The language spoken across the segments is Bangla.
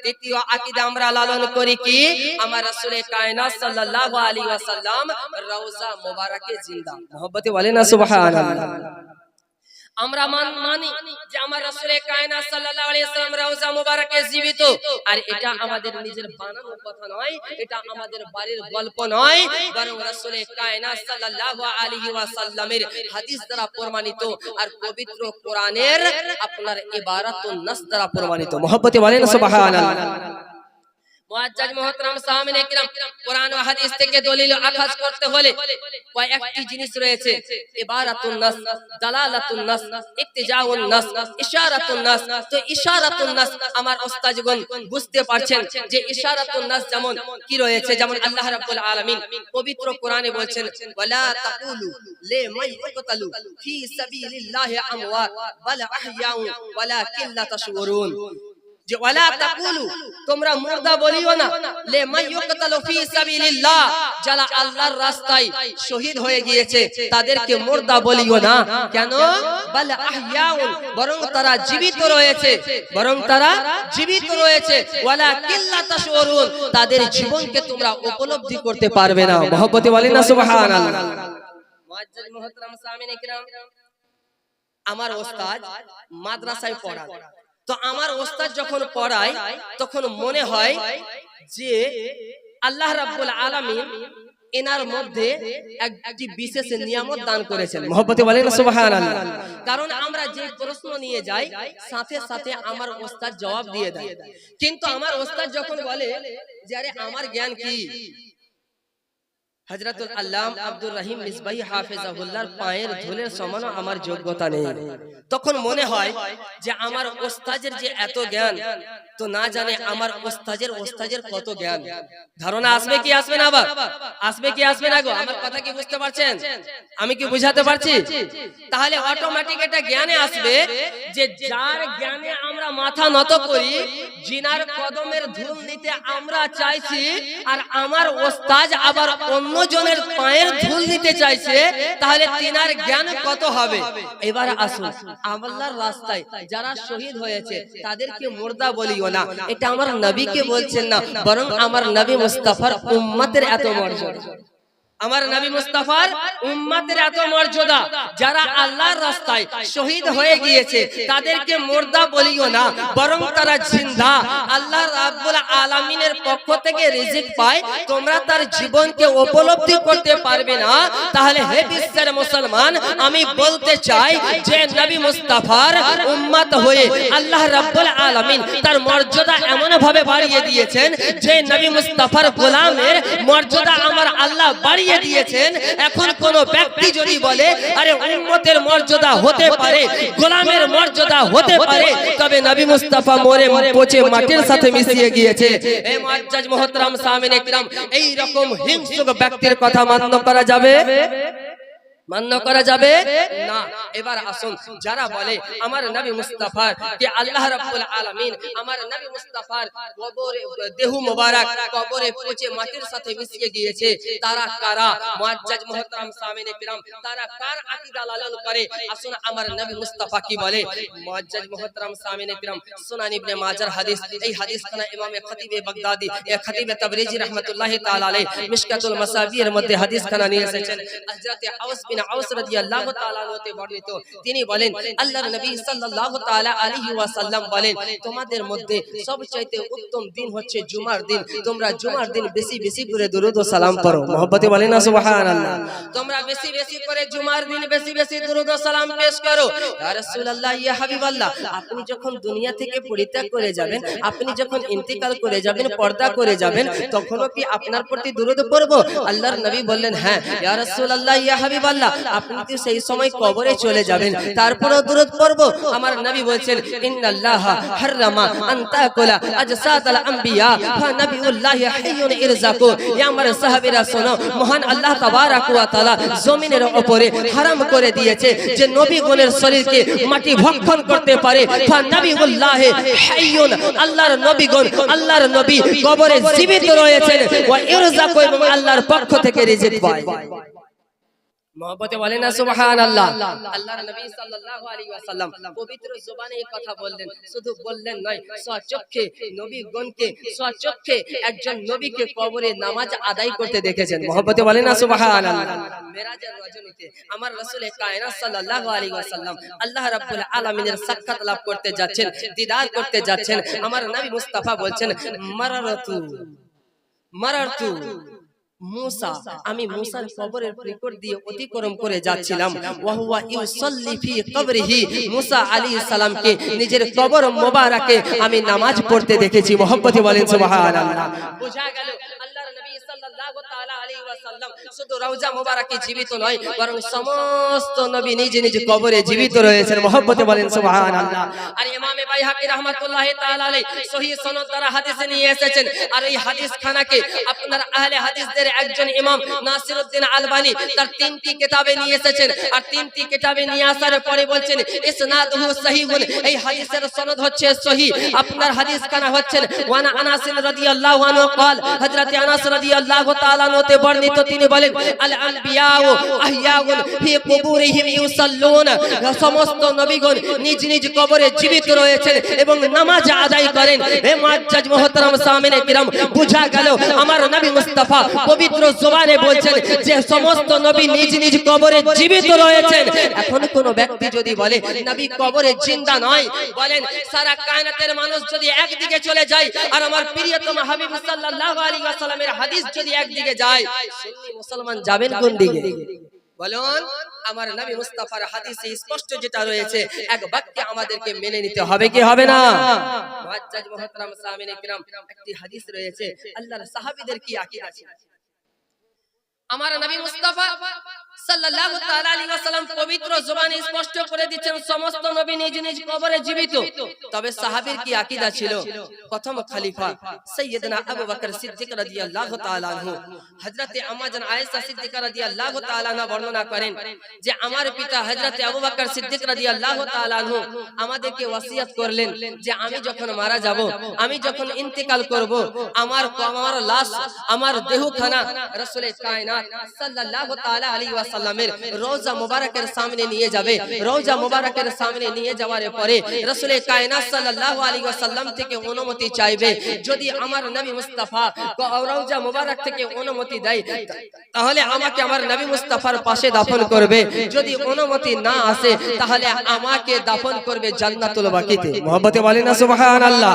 দ্বিতীয় আকীদা আমরা লালন করি কি আমার রাসূলে কায়নাত সাল্লাল্লাহু আলাইহি ওয়াসাল্লাম রওজা মোবারকে জিন্দা। মহব্বতে বলেন না সুবহানাল্লাহ। আমরা মানি যে আমার রাসূলে কায়নাত সাল্লাল্লাহু আলাইহি ওয়াসাল্লাম রওজা মোবারকে জীবিত, আর এটা আমাদের নিজের বানানো কথা নয়, এটা আমাদের বাড়ির গল্প নয়, বরং রাসূলে কায়নাত সাল্লাল্লাহু আলাইহি ওয়াসাল্লামের হাদিস দ্বারা প্রমাণিত আর পবিত্র কোরআনের আপনার ইবারাতুন নাস দ্বারা প্রমাণিত। মহব্বতে বলেন সুবহানাল্লাহ। মুআজ্জাজ মুহতারাম সামিনে কিরাম, কোরআন ও হাদিস থেকে দলিল আখাজ করতে হলে কয়েকটি জিনিস রয়েছে। ইবারাতুন নাস, দালালাতুন নাস, ইক্তিজাউন নাস, ইশারাতুন নাস। তো ইশারাতুন নাস আমার ওস্তাদগণ বুঝতে পারছেন যে ইশারাতুন নাস যেমন কি রয়েছে, যেমন আল্লাহ রাব্বুল আলামিন পবিত্র কোরআনে বলছেন ওয়ালা তাকুলু লিমান ইয়াকতালু ফি সাবিলিল্লাহি আমওয়াত বাল আহইয়াউ ওয়ালাকিন লা তাশউরুন। যে ওয়ালা তাকুলু তোমরা মুর্দা বলিও না লিমান ইয়াকতালু ফি সাবিলিল্লাহ, যারা আল্লাহর রাস্তায় শহীদ হয়ে গিয়েছে তাদেরকে মুর্দা বলিও না। কেন? বাল আহইয়াউ, বরং তারা জীবিত রয়েছে, বরং তারা জীবিত রয়েছে। ওয়ালাকিন লা তাশউরুন, তাদের জীবনকে তোমরা উপলব্ধি করতে পারবে না। মহব্বতে বলেন না সুবহানাল্লাহ। মুআজ্জাজ মুহতারাম সামিনে কিরাম, আমার ওস্তাদ মাদ্রাসায় পড়ায়, তো আমার ওস্তাদ যখন পড়ায় তখন মনে হয় যে আল্লাহ রাব্বুল আলামিন এনার মধ্যে একটি বিশেষ নিয়ামত দান করেছেন। মহব্বতে বলেন সুবহানাল্লাহ। কারণ আমরা যে প্রশ্ন নিয়ে যাই সাথে সাথে আমার ওস্তাদ জবাব দিয়ে দেয়, কিন্তু আমার ওস্তাদ যখন বলে যে আরে আমার জ্ঞান কি, হযরতুল আল্লামা আব্দুর রহিম মিসবাহী হাফেজাহুল্লাহর পায়ের ধুলের সমান আমার যোগ্যতা নেই, তখন মনে হয় যে আমার ওস্তাদের যে এত জ্ঞান, তো না জানে আমার ওস্তাদের কত জ্ঞান। ধারণা আসবে কি আসবে না? আবার আসবে কি আসবে না গো? আমার কথা কি বুঝতে পারছেন? আমি কি বুঝাতে পারছি? তাহলে অটোমেটিক এটা জ্ঞানে আসবে যে যার জ্ঞানে আমরা মাথা নত করি, জিনার কদমের ধুল নিতে আমরা চাইছি, আর আমার ওস্তাদ আবার অন্য জনের পায়ের ধুল নিতে চাইছে, তাহলে তিনার জ্ঞান কত হবে? এবার আসুন, আল্লাহর রাস্তায় যারা শহীদ হয়েছে তাদেরকে মুর্দা বলিও না, এটা আমার নবীকে বলছেন না, বরং আমার নবী মুস্তাফার উম্মতের এত মর্যাদা, আমার নবী মুস্তাফার উম্মতের এত মর্যাদা, যারা আল্লাহর রাস্তায় শহীদ হয়ে গিয়েছে তাদেরকে মুর্দা বলিও না, বরং তারা জিন্দা। আল্লাহ রাব্বুল আলামিনের পক্ষ থেকে রিজিক পায়, তোমরা তার জীবনকে উপলব্ধি করতে পারবে না। তাহলে হে বিশ্বের মুসলমান, আমি বলতে চাই যে নবী মুস্তাফার উম্মত হয়ে আল্লাহ রাব্বুল আলামিন তার মর্যাদা এমন ভাবে বাড়িয়ে দিয়েছেন যে নবী মুস্তাফার গোলামের মর্যাদা আমার আল্লাহ বাড়িয়ে দিয়েছেন। এখন কোন ব্যক্তি যদি বলে আরে উম্মতের মর্যাদা হতে পারে, গোলামের মর্যাদা হতে পারে, তবে নবী মুস্তাফা মরে পচে মাটির সাথে মিশিয়ে গিয়েছে। এই মুআজ্জাজ মুহতারাম সামিনে কিরাম, এই রকম হিংসুক ব্যক্তির কথা মান্য করা যাবে? মান্য করা যাবে না। এবার আসুন, যারা বলে আমার নবী মুস্তাফার কে আল্লাহ রাব্বুল আলামিন আমার নবী মুস্তাফার কবরে দেহ মোবারক কবরে পচে মাটির সাথে মিশিয়ে গিয়েছে, তারা কারা? মুআজ্জাজ মুহতারাম সামিনে কিরাম, তারা কার আকীদা লালন করে? আসুন আমার নবী মুস্তাফা কি বলে। মুআজ্জাজ মুহতারাম সামিনে কিরাম, সুনান ইবনে মাজার হাদিস, এই হাদিসখানা ইমামে খতিবে বাগদাদি খতিবে তাবরিজি রাহমাতুল্লাহি তাআলা আলাইহি মিশকাতুল মাসাবির মধ্যে হাদিসখানা নিয়ে এসেছেন। হযরতে আওস বিন আওস রাদিয়াল্লাহু তাআলা হতে বর্ণিত, তিনি বলেন আল্লাহর নবী সাল্লাল্লাহু তাআলা আলাইহি ওয়াসাল্লাম বলেন, তোমাদের মধ্যে সবচাইতে উত্তম দিন হচ্ছে জুমার দিন, তোমরা জুমার দিন বেশি বেশি করে দরুদ ও সালাম পড়ো। মহব্বতে বলেন না সুবহানাল্লাহ। তোমরা বেশি বেশি করে জুমার দিন বেশি বেশি দরুদ ও সালাম পেশ করো। ইয়া রাসূলুল্লাহ, ইয়া হাবিবাল্লাহ, আপনি যখন দুনিয়া থেকে পরিত্যাগ করে যাবেন, আপনি যখন ইন্তিকাল করে যাবেন, পর্দা করে যাবেন, তখনও কি আপনার প্রতি দরুদ পড়ব? আল্লাহর নবী বললেন হ্যাঁ। ইয়া রাসূলুল্লাহ, ইয়া হাবিবাল্লাহ, আপনি তো সেই সময় কবরে চলে যাবেন, তারপরেও দরুদ পড়ব? আমার নবী বলেন ইন্নাল্লাহা হারামা আন তাকুলা আজসাদাল আম্বিয়া ফা নবিউল্লাহি হাইয়ুন ইরজাকু। ইয়া আমার সাহাবীরা শোনো, মহান আল্লাহ তাবারাক ওয়া তাআলা জমিনের উপরে হারাম করে দিয়েছে যে নবীগণের শরীরকে মাটি ভক্ষণ করতে পারে। ফা নবিউল্লাহি হাইয়ুন, আল্লাহর নবীগণ, আল্লাহর নবী কবরে জীবিত রয়েছেন, ওয়া ইরজাকু, এবং আল্লাহর পক্ষ থেকে রিজিক পায়। মহব্বতে বলেন না সুবহানাল্লাহ। আল্লাহর নবী সাল্লাল্লাহু আলাইহি ওয়াসাল্লাম পবিত্র জবানে এই কথা বললেন, শুধু বললেন নয়, স্বচক্ষে নবীগণকে স্বচক্ষে একজন নবীকে কবরে নামাজ আদায় করতে দেখেছেন। মহব্বতে বলেন না সুবহানাল্লাহ। মেরাজের রজনীতে আমার রাসূল কায়নাত সাল্লাল্লাহু আলাইহি ওয়াসাল্লাম আল্লাহ রাব্বুল আলামিনের সাক্ষাৎ লাভ করতে যাচ্ছেন, দিদার করতে যাচ্ছেন। আমার নবী মুস্তাফা বলছেন, মারারতু মুসা, আমি মুসার কবরের নিকট দিয়ে অতিক্রম করে যাচ্ছিলাম। ওয়া হুয়া ইউসাল্লি ফি কবরিহি, মুসা আলাইহিস সালামকে নিজের কবর মোবারকে আমি নামাজ পড়তে দেখেছি। মহব্বতে বলেন সুবহানাল্লাহ। বোঝা গেল আল্লাহর নবী সাল্লাল্লাহু তাআলা আলাইহি ওয়াসাল্লাম শুধু রওজা মোবারকে জীবিত নয়, বরং সমস্ত নবী নিজ নিজ কবরে জীবিত রয়েছেন। মহব্বতে বলেন সুবহানাল্লাহ। আর ইমামে বাইহাকী রাহমাতুল্লাহি তাআলা আলাইহি সহিহ সনদ দ্বারা হাদিস নিয়ে এসেছেন। আর এই হাদিস খানাকে আপনার আহলে হাদিসদের একজন ইমাম নাসিরউদ্দিন আলবানী তার 3টি কিতাবে নিয়ে এসেছেন। আর 3টি কিতাবে নিয়ে আসার পরে বলছেন ইসনাদুহু সহিহুন, এই হাদিসের সনদ হচ্ছে সহিহ। আপনার হাদিস খানা হচ্ছেন ওয়ানা আনাস রাদিয়াল্লাহু আনহু قال হযরত আনাস রাদিয়াল্লাহু তাআলা নতে বর্ণিত, তিনি বলেন আল আনবিয়াউ আহইয়াউন ফি কুবুরিহিম ইউসাল্লুন, সমস্ত নবীগণ নিজ নিজ কবরে জীবিত রয়েছেন এবং নামাজ আদায় করেন। হে মুআজ্জাজ মুহতারাম সামিনে কিরাম, বুঝা গেল আমার নবী মুস্তাফা পবিত্র জবানে বলছেন যে সমস্ত নবী নিজ নিজ কবরে জীবিত রয়েছেন। এখন কোন ব্যক্তি যদি বলে নবী কবরে জিন্দা নয়, বলেন সারা কায়নাতের মানুষ যদি একদিকে চলে যায় আর আমার প্রিয়তম হাবিব সাল্লাল্লাহু আলাইহি ওয়াসাল্লামের হাদিস যদি একদিকে যায়, সুন্নি মুসলমান যাবেন কোন দিকে? বলুন, আমার নবী মুস্তাফার হাদিসে স্পষ্ট যেটা রয়েছে এক বাক্যে আমাদেরকে মেনে নিতে হবে কি হবে না? মুআজ্জাজ মুহতারাম সামিনে কিরাম, একটি হাদিস রয়েছে আল্লাহর সাহাবীদের কি আকীদা ছিল। আমার নবী মুস্তাফা সাল্লাল্লাহু তাআলা আলাইহি ওয়াসাল্লাম পবিত্র জবানে স্পষ্ট করে দিচ্ছেন সমস্ত নবী নিজ নিজ কবরে জীবিত। তবে সাহাবীর কি আকীদা ছিল? প্রথম খলিফা সাইয়্যিদনা আবু বকর সিদ্দিক রাদিয়াল্লাহু তাআলা আনহু, হযরতে আম্মা জান আয়েশা সিদ্দিকা রাদিয়াল্লাহু তাআলা আনহা বর্ণনা করেন যে আমার পিতা হযরতে আবু বকর সিদ্দিক রাদিয়াল্লাহু তাআলা আনহু আমাদেরকে ওসিয়ত করলেন যে আমি যখন মারা যাব, আমি যখন ইন্তেকাল করব, আমার লাশ, আমার দেহখানা রাসূলে কায়নাত সাল্লাল্লাহু তাআলা আলাইহি ওয়াসাল্লামের রওজা মুবারকের সামনে নিয়ে যাবে। রওজা মুবারকের সামনে নিয়ে যাওয়ার পরে রাসূলে কায়নাত সাল্লাল্লাহু আলাইহি ওয়াসাল্লাম থেকে অনুমতি চাইবে। যদি আমার নবী মুস্তাফা রওজা মুবারক থেকে অনুমতি দেয়, তাহলে আমাকে আমার নবী মুস্তাফার পাশে দাফন করবে। যদি অনুমতি না আসে, তাহলে আমাকে দাফন করবে জান্নাতুল বাকিতে। মুহাব্বতে বলেন না সুবহানাল্লাহ।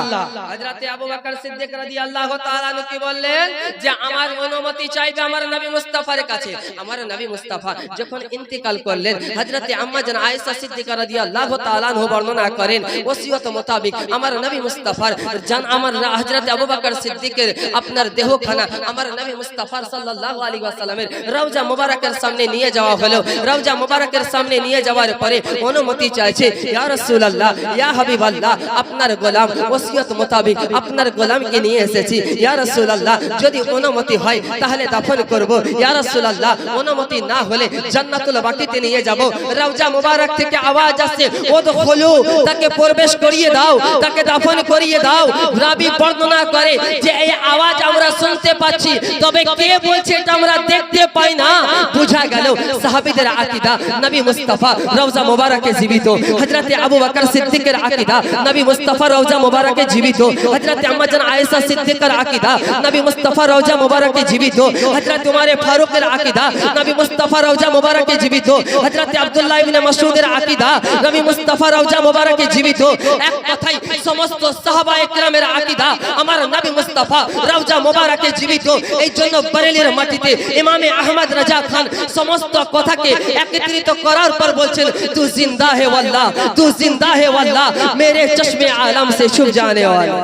হযরতে আবু বকর সিদ্দিক রাদিয়াল্লাহু তাআলা আনহু কি বললেন যে আমার অনুমতি চাইবে আমার নবী মুস্তাফার কাছে। আমার নবী মুস্তাফা যখন ইন্তেকাল করলেন, হযরতে আম্মা জান আয়েশা সিদ্দিকা রাদিয়াল্লাহু তাআলা আনহা বর্ণনা করেন ওসিয়ত মোতাবেক আমার নবী মুস্তাফার জান আমার হযরতে আবু বকর সিদ্দিকের আপনার দেহখানা আমার নবী মুস্তাফার সাল্লাল্লাহু আলাইহি ওয়াসাল্লামের রওজা মুবারকের সামনে নিয়ে যাওয়া হলো। রওজা মুবারকের সামনে নিয়ে যাওয়ার পরে অনুমতি চাইছে, ইয়া রাসূলুল্লাহ, ইয়া হাবিবাল্লাহ, আপনার গোলাম ওসিয়ত মোতাবেক আপনার গোলামকে নিয়ে এসেছি। ইয়া রাসূলুল্লাহ, যদি অনুমতি হয় তাহলে দাফন করব। ইয়া রাসূলুল্লাহ, অনুমতি না হলে জান্নাতুল বাকিতে নিয়ে যাব। রওজা মুবারক থেকে আওয়াজ আসছে, ওদখুলু, তাকে প্রবেশ করিয়ে দাও, তাকে দাফন করিয়ে দাও। রাবী বর্ণনা করে যে এই আওয়াজ আমরা শুনতে পাচ্ছি, তবে কে বলছে এটা আমরা দেখতে পাই না। বুঝা গেল সাহাবীদের আকীদা নবী মুস্তাফা রওজা মুবারকে জীবিত। হযরতে আবু বকর সিদ্দিকের আকীদা নবী মুস্তাফা রওজা মুবারকে জীবিত। হযরতে আম্মা জান আয়েশা সিদ্দিকার আকীদা নবী মুস্তাফা রওজা মুবারকে জীবিত। হযরত উমর ফারুকের আকীদা নবী মুস্তাফা রওজা মুবারকে জীবিত। হযরত আব্দুল্লাহ ইবনে মাসউদের আকীদা নবী মুস্তাফা রওজা মুবারকে জীবিত। এক কথায় সমস্ত সাহাবায়ে কেরামের আকীদা আমার নবী মুস্তাফা রওজা মুবারকে জীবিত। এই জন্য বরেলির মাটিতে ইমামে আহমদ রাজা খান সমস্ত কথাকে একত্রিত করার পর বলছেন, তু জিন্দা হে ওয়াল্লাহ, তু জিন্দা হে ওয়াল্লাহ, মেরে চশমে আলম সে ছুপ জানে ওয়ালা।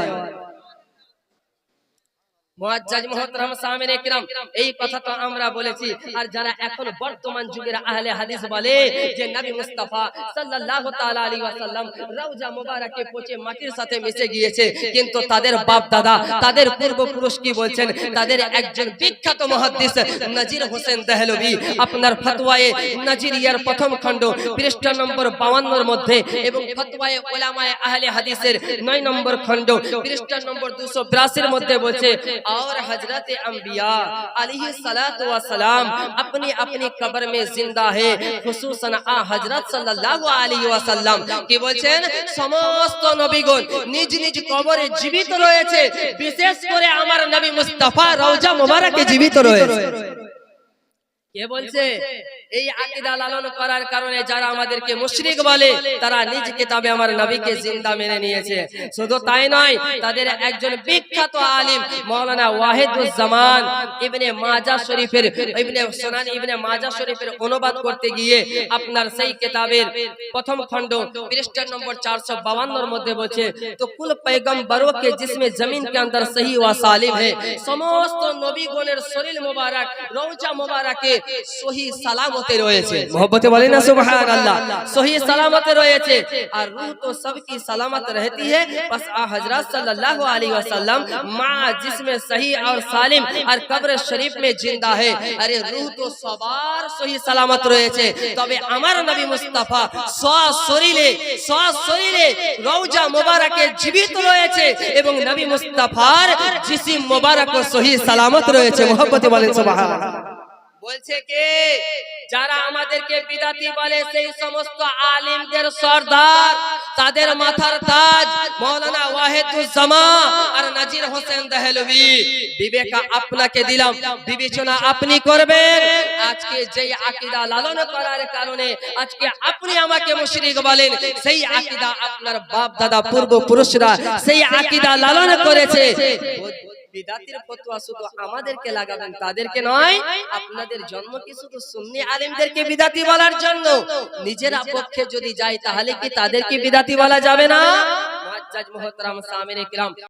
মুআজ্জাজ মুহতারাম সামিনে কিরাম, এই কথা তো আমরা বলেছি। আর যারা এখন বর্তমান যুগের আহলে হাদিস বলে যে নবী মুস্তাফা সাল্লাল্লাহু তাআলা আলাইহি ওয়াসাল্লাম রওজা মুবারকে পচে মাটির সাথে মিশে গিয়েছে, কিন্তু তাদের বাপ দাদা, তাদের পূর্বপুরুষ কি বলছেন? তাদের একজন বিখ্যাত মুহাদ্দিস নজির হোসেন দেহলভী আপনার ফতওয়ায়ে নজিরিয়ার প্রথম খণ্ড পৃষ্ঠা নম্বর 52 এর মধ্যে এবং ফতওয়ায়ে উলামায়ে আহলে হাদিসের 9 নম্বর খণ্ড পৃষ্ঠা নম্বর 282 এর মধ্যে বলছে और हजरत अंबिया अलैहिस्सलातु वस्सलाम अपनी अपनी कब्र में जिंदा है। खुसूसन आ हजरत सल्लल्लाहु अलैहि वसल्लम কি বলছেন সমস্ত নবীগণ নিজ নিজ কবরে জীবিত রয়েছে, বিশেষ করে আমার নবী মুস্তাফা রওজা মুবারকে জীবিত রয়েছে। কে বলছে? এই আকীদা লালন করার কারণে যারা আমাদেরকে মুশরিক বলে তারা নিজ কিতাবে আমার নবীকে জিন্দা মেনে নিয়েছে। শুধু তাই নয়, তাদের একজন বিখ্যাত আলিম মাওলানা ওয়াহিদুজ্জামান ইবনে মাজাহ শরীফের সুনান ইবনে মাজাহ শরীফের অনুবাদ করতে গিয়ে আপনার সেই কিতাবের প্রথম খণ্ড পৃষ্ঠা নম্বর 452 এর মধ্যে বলছে তো কুল पैगंबरों के जिसमें जमीन के अंदर सही व सालिम है, সমস্ত নবীগণের শরীর মোবারক রওজা মোবারকে সহি সালামতে রয়েছে। मोहब्बते बोले ना सुभान अल्लाह। सही सलामत রয়েছে और रूह तो सबकी सलामत रहती है, बस आ हजरत सल्लल्लाहु अलैहि वसल्लम मा जिसमें सही और सालिम और कब्र शरीफ में जिंदा है। अरे रूह तो सवार सही सलामत রয়েছে, তবে আমার নবী মুস্তাফা শরীরে রওজা মোবারকে জীবিত রয়েছে এবং নবী মুস্তাফার জিসিম মোবারক সহি সালামত রয়েছে। मोहब्बते बोले सुभान। বলছে কে? যারা আমাদেরকে বিদাতি বলে সেই সমস্ত আলিমদের সরদার, তাদের মাথার তাজ মাওলানা ওয়াহিদুজ্জামান আর নাজির হোসেন দেহলভী। বিবেক আপনাকে দিলাম, বিবেচনা আপনি করবেন। আজকে যেই আকীদা লালন করার কারণে আজকে আপনি আমাকে মুশরিক বলেন, সেই আকীদা আপনার বাপ দাদা পূর্বপুরুষরা সেই আকীদা লালন করেছে। বিদাতির ফতোয়া শুধু আমাদেরকে লাগাবেন, তাদেরকে নয়। আপনাদের জন্ম কি শুধু সুন্নি আলেমদেরকে বিদাতি বলার জন্য? নিজের পক্ষে যদি যায় তাহলে কি তাদেরকে বিদাতি বলা যাবে না? মুআজ্জাজ মুহতারাম সামিনে কিরাম।